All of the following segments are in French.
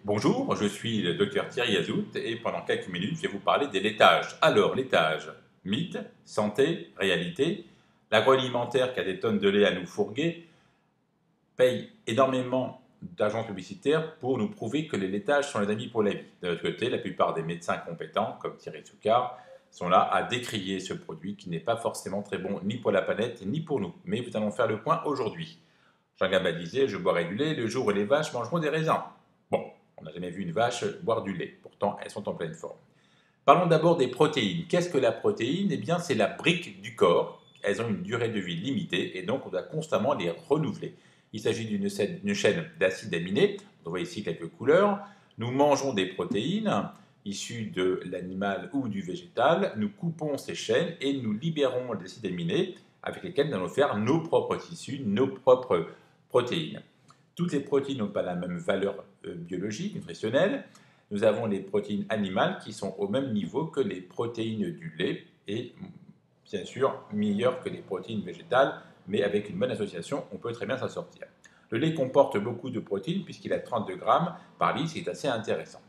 Bonjour, je suis le docteur Thierry Azout et pendant quelques minutes, je vais vous parler des laitages. Alors, laitage, mythe, santé, réalité. L'agroalimentaire qui a des tonnes de lait à nous fourguer paye énormément d'argent publicitaire pour nous prouver que les laitages sont les amis pour la vie. De l'autre côté, la plupart des médecins compétents, comme Thierry Soucard, sont là à décrier ce produit qui n'est pas forcément très bon ni pour la planète ni pour nous. Mais nous allons faire le point aujourd'hui. Jean Gabin disait, je boirai du lait le jour où les vaches mangeront des raisins. Bon, on n'a jamais vu une vache boire du lait, pourtant elles sont en pleine forme. Parlons d'abord des protéines. Qu'est-ce que la protéine? Eh bien, c'est la brique du corps. Elles ont une durée de vie limitée et donc on doit constamment les renouveler. Il s'agit d'une chaîne d'acides aminés. On voit ici quelques couleurs. Nous mangeons des protéines issues de l'animal ou du végétal. Nous coupons ces chaînes et nous libérons les acides aminés avec lesquels nous allons faire nos propres tissus, nos propres protéines. Toutes les protéines n'ont pas la même valeur biologique, nutritionnelle. Nous avons les protéines animales qui sont au même niveau que les protéines du lait et bien sûr meilleures que les protéines végétales, mais avec une bonne association, on peut très bien s'en sortir. Le lait comporte beaucoup de protéines puisqu'il a 32 grammes par litre, c'est assez intéressant.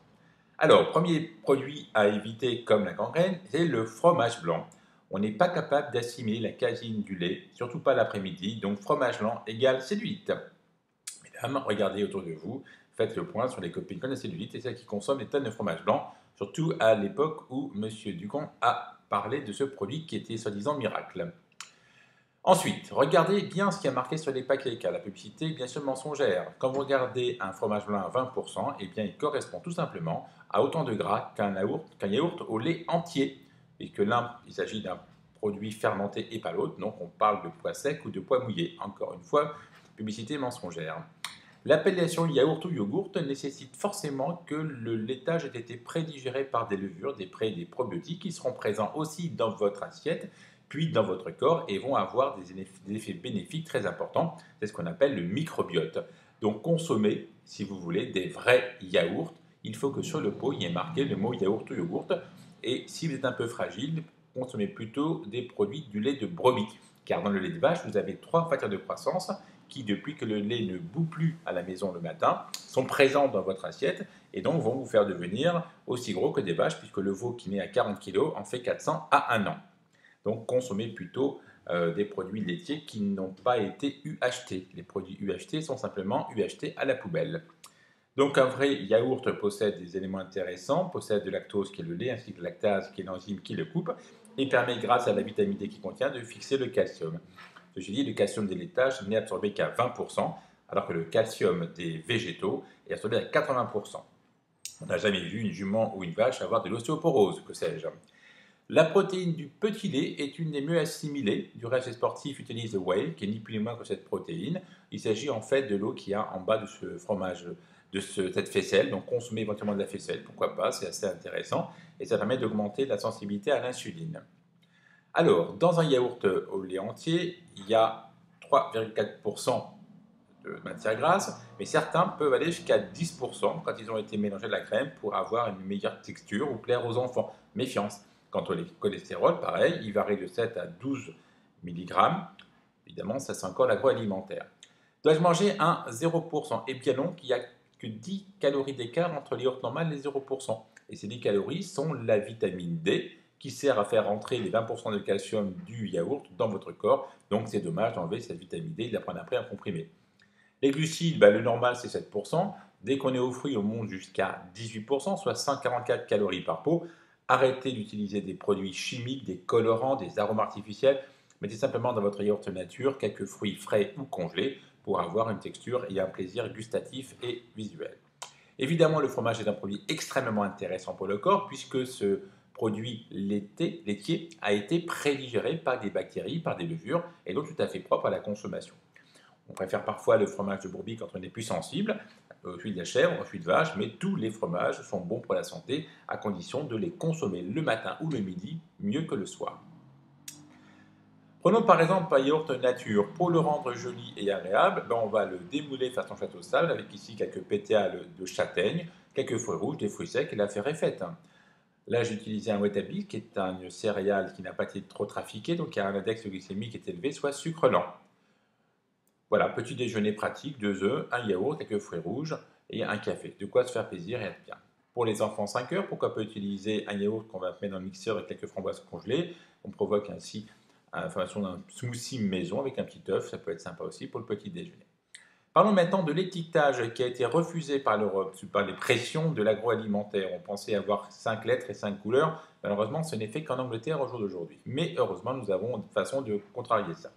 Alors, premier produit à éviter comme la gangrène, c'est le fromage blanc. On n'est pas capable d'assimiler la caséine du lait, surtout pas l'après-midi, donc fromage blanc égale cellulite. Mesdames, regardez autour de vous, faites le point sur les copines qui ont la cellulite et celles qui consomment des tonnes de fromage blanc, surtout à l'époque où M. Ducon a parlé de ce produit qui était soi-disant miracle. Ensuite, regardez bien ce qui est marqué sur les paquets, car la publicité est bien sûr mensongère. Quand vous regardez un fromage blanc à 20%, eh bien, il correspond tout simplement à autant de gras qu'un yaourt au lait entier, et que l'un, il s'agit d'un produit fermenté et pas l'autre, donc on parle de pois sec ou de pois mouillé. Encore une fois, publicité mensongère. L'appellation yaourt ou yogourt nécessite forcément que le laitage ait été prédigéré par des levures, des pré et des probiotiques qui seront présents aussi dans votre assiette, puis dans votre corps et vont avoir des effets bénéfiques très importants. C'est ce qu'on appelle le microbiote. Donc consommez, si vous voulez, des vrais yaourts. Il faut que sur le pot, il y ait marqué le mot yaourt ou yogourt. Et si vous êtes un peu fragile, consommez plutôt des produits du lait de brebis. Car dans le lait de vache, vous avez 3 facteurs de croissance qui, depuis que le lait ne bout plus à la maison le matin, sont présents dans votre assiette et donc vont vous faire devenir aussi gros que des vaches, puisque le veau qui naît à 40 kg en fait 400 à 1 an. Donc consommez plutôt des produits laitiers qui n'ont pas été UHT. Les produits UHT sont simplement UHT à la poubelle. Donc un vrai yaourt possède des éléments intéressants, possède de lactose qui est le lait, ainsi que de lactase qui est l'enzyme qui le coupe, et permet grâce à la vitamine D qui contient de fixer le calcium. Ceci dit, le calcium des laitages n'est absorbé qu'à 20%, alors que le calcium des végétaux est absorbé à 80%. On n'a jamais vu une jument ou une vache avoir de l'ostéoporose, que sais-je. La protéine du petit lait est une des mieux assimilées. Du reste, les sportifs utilisent le whey, qui est ni plus ni moins que cette protéine. Il s'agit en fait de l'eau qu'il y a en bas de ce fromage, de cette faisselle. Donc, consommer éventuellement de la faisselle, pourquoi pas, c'est assez intéressant. Et ça permet d'augmenter la sensibilité à l'insuline. Alors, dans un yaourt au lait entier, il y a 3,4% de matière grasse, mais certains peuvent aller jusqu'à 10% quand ils ont été mélangés à la crème pour avoir une meilleure texture ou plaire aux enfants. Méfiance. Quant au cholestérol, pareil, il varie de 7 à 12 mg. Évidemment, ça c'est encore l'agroalimentaire. Dois-je manger un 0%? Eh bien non, il n'y a que 10 calories d'écart entre les yaourts normales et les 0%. Et ces 10 calories sont la vitamine D, qui sert à faire entrer les 20% de calcium du yaourt dans votre corps. Donc c'est dommage d'enlever cette vitamine D et de la prendre après en comprimé. Les glucides, le normal c'est 7%. Dès qu'on est aux fruits, on monte jusqu'à 18%, soit 144 calories par pot. Arrêtez d'utiliser des produits chimiques, des colorants, des arômes artificiels. Mettez simplement dans votre yaourt nature quelques fruits frais ou congelés pour avoir une texture et un plaisir gustatif et visuel. Évidemment, le fromage est un produit extrêmement intéressant pour le corps puisque ce produit laitier a été prédigéré par des bactéries, par des levures et donc tout à fait propre à la consommation. On préfère parfois le fromage de brebis quand on est plus sensible, au fruit de la chèvre, au fruit de vache, mais tous les fromages sont bons pour la santé à condition de les consommer le matin ou le midi, mieux que le soir. Prenons par exemple un yaourt nature. Pour le rendre joli et agréable, on va le démouler façon château de sable avec ici quelques pétales de châtaigne, quelques fruits rouges, des fruits secs et l'affaire est faite. Là, j'ai utilisé un Wheatabix qui est une céréale qui n'a pas été trop trafiquée, donc qui a un index glycémique qui est élevé, soit sucre lent. Voilà, petit déjeuner pratique, 2 œufs, un yaourt, quelques fruits rouges et un café. De quoi se faire plaisir et être bien. Pour les enfants, 5 heures, pourquoi pas utiliser un yaourt qu'on va mettre dans le mixeur avec quelques framboises congelées. On provoque ainsi la formation d'un smoothie maison avec un petit œuf, ça peut être sympa aussi pour le petit déjeuner. Parlons maintenant de l'étiquetage qui a été refusé par l'Europe par les pressions de l'agroalimentaire. On pensait avoir 5 lettres et 5 couleurs. Malheureusement, ce n'est fait qu'en Angleterre au jour d'aujourd'hui. Mais heureusement, nous avons une façon de contrarier ça.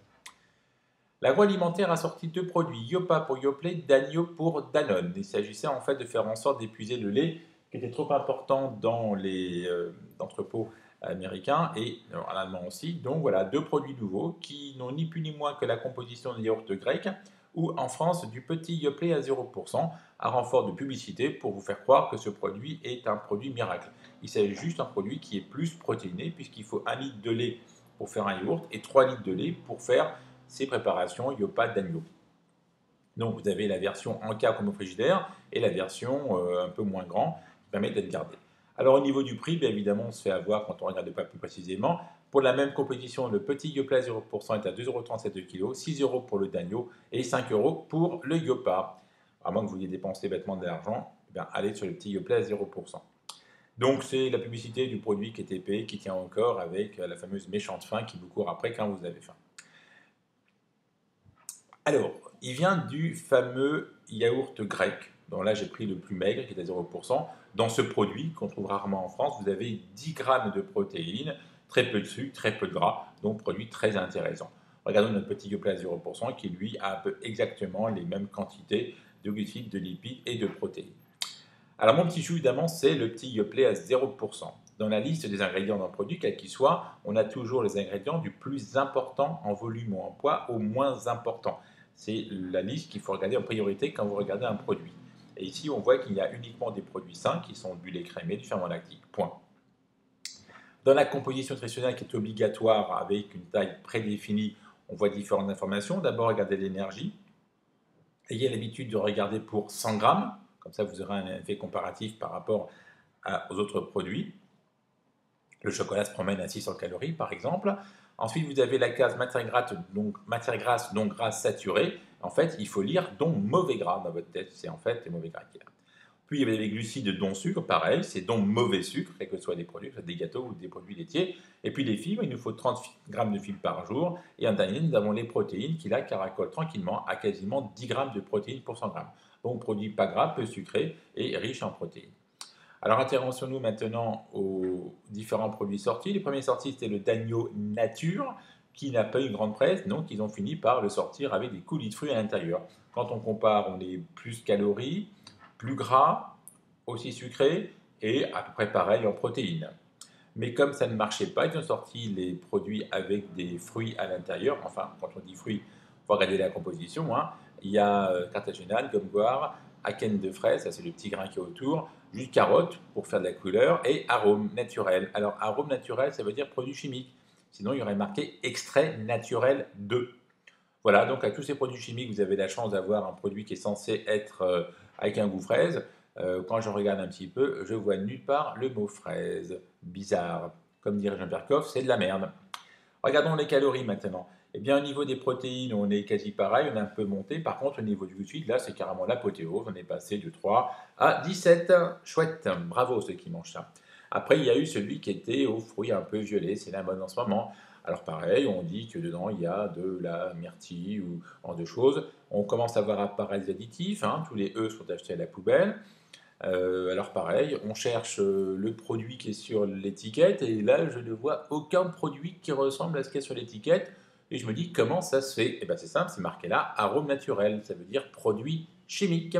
L'agroalimentaire a sorti 2 produits, Yopa pour Yoplait, Danio pour Danone. Il s'agissait en fait de faire en sorte d'épuiser le lait qui était trop important dans les entrepôts américains et en allemand aussi. Donc voilà, 2 produits nouveaux qui n'ont ni plus ni moins que la composition de yaourt grec ou en France du petit Yoplait à 0% à renfort de publicité pour vous faire croire que ce produit est un produit miracle. Il s'agit juste d'un produit qui est plus protéiné puisqu'il faut 1 litre de lait pour faire un yaourt et 3 litres de lait pour faire ces préparations Yopa Danio. Donc vous avez la version en cas comme au frigidaire et la version un peu moins grand qui permet d'être gardée. Alors au niveau du prix, bien évidemment, on se fait avoir quand on ne regarde pas plus précisément. Pour la même composition, le petit Yoplait 0% est à 2,37 € le kilo, 6 € pour le Danio et 5 € pour le Yopa. À moins que vous vouliez dépenser bêtement de l'argent, allez sur le petit Yoplait à 0%. Donc c'est la publicité du produit qui est épais, qui tient encore avec la fameuse méchante faim qui vous court après quand vous avez faim. Alors, il vient du fameux yaourt grec, dont là j'ai pris le plus maigre, qui est à 0%. Dans ce produit, qu'on trouve rarement en France, vous avez 10 grammes de protéines, très peu de sucre, très peu de gras, donc produit très intéressant. Regardons notre petit Yoplait à 0%, qui lui a un peu exactement les mêmes quantités de glucides, de lipides et de protéines. Alors mon petit chou, évidemment, c'est le petit Yoplait à 0%. Dans la liste des ingrédients d'un produit, quel qu'il soit, on a toujours les ingrédients du plus important en volume ou en poids au moins important. C'est la liste qu'il faut regarder en priorité quand vous regardez un produit. Et ici, on voit qu'il y a uniquement des produits sains qui sont du lait crémé, du ferment lactique. Point. Dans la composition nutritionnelle qui est obligatoire avec une taille prédéfinie, on voit différentes informations. D'abord, regardez l'énergie. Ayez l'habitude de regarder pour 100 grammes. Comme ça, vous aurez un effet comparatif par rapport aux autres produits. Le chocolat se promène à 600 calories, par exemple. Ensuite, vous avez la case matière grasse, donc grasse saturée. En fait, il faut lire dont mauvais gras dans votre tête. C'est en fait les mauvais gras qu'il y a. Puis, il y avait les glucides dont sucre, pareil, c'est dont mauvais sucre, quels que soient les produits, que ce soit des gâteaux ou des produits laitiers. Et puis, les fibres, il nous faut 30 grammes de fibres par jour. Et en dernier, nous avons les protéines qui, là, caracolent tranquillement à quasiment 10 grammes de protéines pour 100 grammes. Donc, produit pas gras, peu sucré et riche en protéines. Alors, intéressons-nous maintenant aux différents produits sortis. Les premiers sortis, c'était le Danio Nature, qui n'a pas eu une grande presse, donc ils ont fini par le sortir avec des coulis de fruits à l'intérieur. Quand on compare, on est plus calories, plus gras, aussi sucré, et à peu près pareil en protéines. Mais comme ça ne marchait pas, ils ont sorti les produits avec des fruits à l'intérieur. Enfin, quand on dit fruits, il faut regarder la composition. Il y a Cartagena, gomme goire, akène de fraise, ça c'est le petit grain qui est autour, jus de carotte pour faire de la couleur, et arôme naturel. Alors, arôme naturel, ça veut dire produit chimique. Sinon, il y aurait marqué extrait naturel de. Voilà, donc à tous ces produits chimiques, vous avez la chance d'avoir un produit qui est censé être avec un goût fraise. Quand je regarde un petit peu, je vois nulle part le mot fraise. Bizarre. Comme dirait Jean-Pierre Coff, c'est de la merde. Regardons les calories maintenant. Eh bien, au niveau des protéines, on est quasi pareil, on a un peu monté. Par contre, au niveau du glucide, là, c'est carrément l'apothéose. On est passé de 3 à 17. Chouette, bravo ceux qui mangent ça. Après, il y a eu celui qui était aux fruits un peu violets, c'est la mode en ce moment. Alors pareil, on dit que dedans, il y a de la myrtille ou en deux choses. On commence à voir apparaître des additifs, tous les E sont achetés à la poubelle. Alors pareil, on cherche le produit qui est sur l'étiquette et là je ne vois aucun produit qui ressemble à ce qu'il y a sur l'étiquette et je me dis comment ça se fait. Et bien c'est simple, c'est marqué là arôme naturel, ça veut dire produit chimique.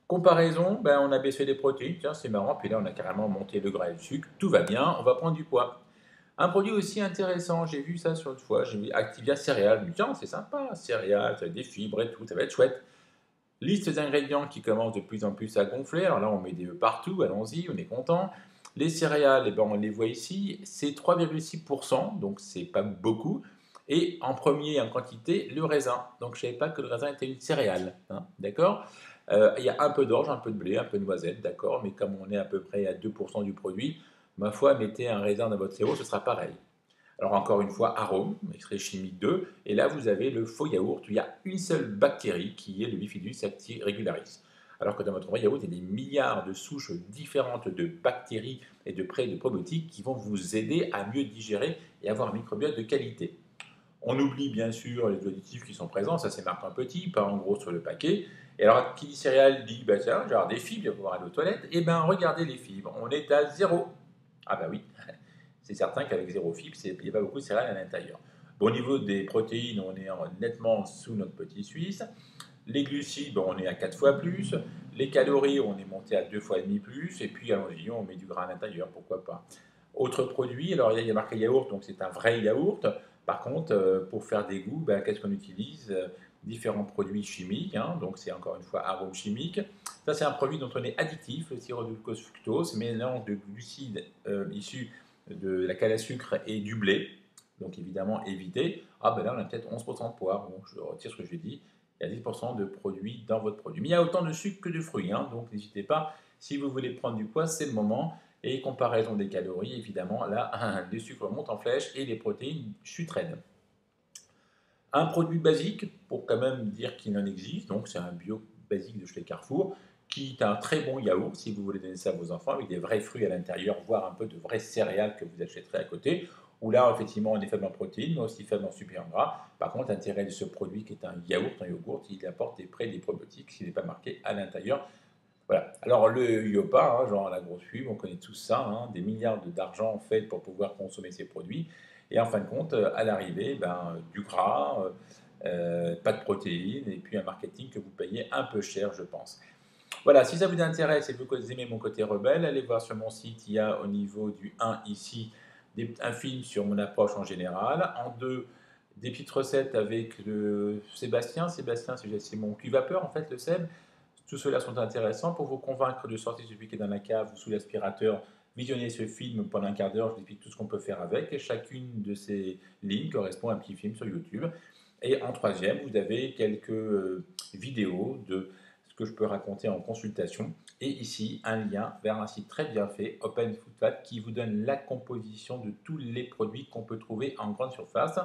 Comparaison, on a baissé les protéines, tiens c'est marrant, puis là on a carrément monté le gras et le sucre, tout va bien, on va prendre du poids. Un produit aussi intéressant, j'ai vu ça sur une fois, j'ai vu Activia céréales, je me dis tiens c'est sympa, céréales, ça a des fibres et tout, ça va être chouette. Liste d'ingrédients qui commence de plus en plus à gonfler. Alors là, on met des œufs partout, allons-y, on est content. Les céréales, on les voit ici, c'est 3,6%, donc c'est pas beaucoup. Et en premier en quantité, le raisin. Donc je ne savais pas que le raisin était une céréale, d'accord. Il y a un peu d'orge, un peu de blé, un peu de noisette, d'accord, mais comme on est à peu près à 2% du produit, ma foi, mettez un raisin dans votre sirop, ce sera pareil. Alors encore une fois, arôme, extrait chimique 2, et là vous avez le faux yaourt, où il y a une seule bactérie qui est le Bifidus regularis. Alors que dans votre vrai yaourt, il y a des milliards de souches différentes de bactéries et de probiotiques qui vont vous aider à mieux digérer et avoir un microbiote de qualité. On oublie bien sûr les additifs qui sont présents, ça c'est marqué en petit, pas en gros sur le paquet. Et alors, qui dit céréales dit, bah tiens, j'ai des fibres, il va pouvoir aller aux toilettes. Et bien, regardez les fibres, on est à zéro. Ah bah oui, c'est certain qu'avec zéro fibre, il n'y a pas beaucoup de céréales à l'intérieur. Bon, au niveau des protéines, on est nettement sous notre petit Suisse. Les glucides, bon, on est à 4 fois plus. Les calories, on est monté à 2 fois et demi plus. Et puis, allons-y, on met du gras à l'intérieur, pourquoi pas. Autre produit, alors il y a marqué yaourt, donc c'est un vrai yaourt. Par contre, pour faire des goûts, ben, qu'est-ce qu'on utilise? Différents produits chimiques, hein, donc c'est encore une fois arômes chimiques. Ça, c'est un produit dont on est additif, le sirop de glucose fructose, mélange de glucides issus de la canne à sucre et du blé. Donc évidemment, évitez. Ah ben là, on a peut-être 11% de poids. Bon, je retire ce que j'ai dit. Il y a 10% de produits dans votre produit. Mais il y a autant de sucre que de fruits, hein, donc n'hésitez pas. Si vous voulez prendre du poids, c'est le moment. Et comparaison des calories, évidemment, là, les sucres montent en flèche et les protéines chutent raides. Un produit basique, pour quand même dire qu'il en existe, donc c'est un bio basique de chez Carrefour, qui est un très bon yaourt si vous voulez donner ça à vos enfants, avec des vrais fruits à l'intérieur, voire un peu de vraies céréales que vous achèterez à côté, où là, effectivement, on est faible en protéines, mais aussi faible en sucre et en gras. Par contre, l'intérêt de ce produit qui est un yaourt, il apporte des probiotiques, s'il n'est pas marqué à l'intérieur. Voilà. Alors le Yopa, hein, genre la grosse pub, on connaît tout ça, hein, des milliards d'argent en fait pour pouvoir consommer ces produits. Et en fin de compte, à l'arrivée, ben, du gras, pas de protéines, et puis un marketing que vous payez un peu cher, je pense. Voilà, si ça vous intéresse et que vous aimez mon côté rebelle, allez voir sur mon site, il y a au niveau du 1 ici un film sur mon approche en général. En 2, des petites recettes avec le Sébastien. Sébastien, c'est mon cuivapeur en fait, le Seb. Tous ceux-là sont intéressants pour vous convaincre de sortir celui qui est dans la cave ou sous l'aspirateur. Visionnez ce film pendant un quart d'heure, je vous explique tout ce qu'on peut faire avec. Et chacune de ces lignes correspond à un petit film sur YouTube. Et en troisième, vous avez quelques vidéos de ce que je peux raconter en consultation. Et ici, un lien vers un site très bien fait, Open Food Fat, qui vous donne la composition de tous les produits qu'on peut trouver en grande surface.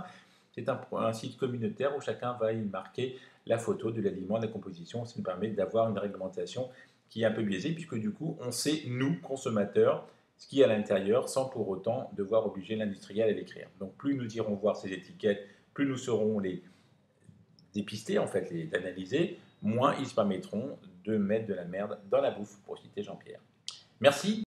C'est un site communautaire où chacun va y marquer la photo de l'aliment, de la composition. Ça nous permet d'avoir une réglementation qui est un peu biaisée, puisque du coup, on sait, nous, consommateurs, ce qu'il y a à l'intérieur, sans pour autant devoir obliger l'industriel à l'écrire. Donc plus nous irons voir ces étiquettes, plus nous saurons les dépister, en fait, les analyser, moins ils se permettront de mettre de la merde dans la bouffe, pour citer Jean-Pierre. Merci.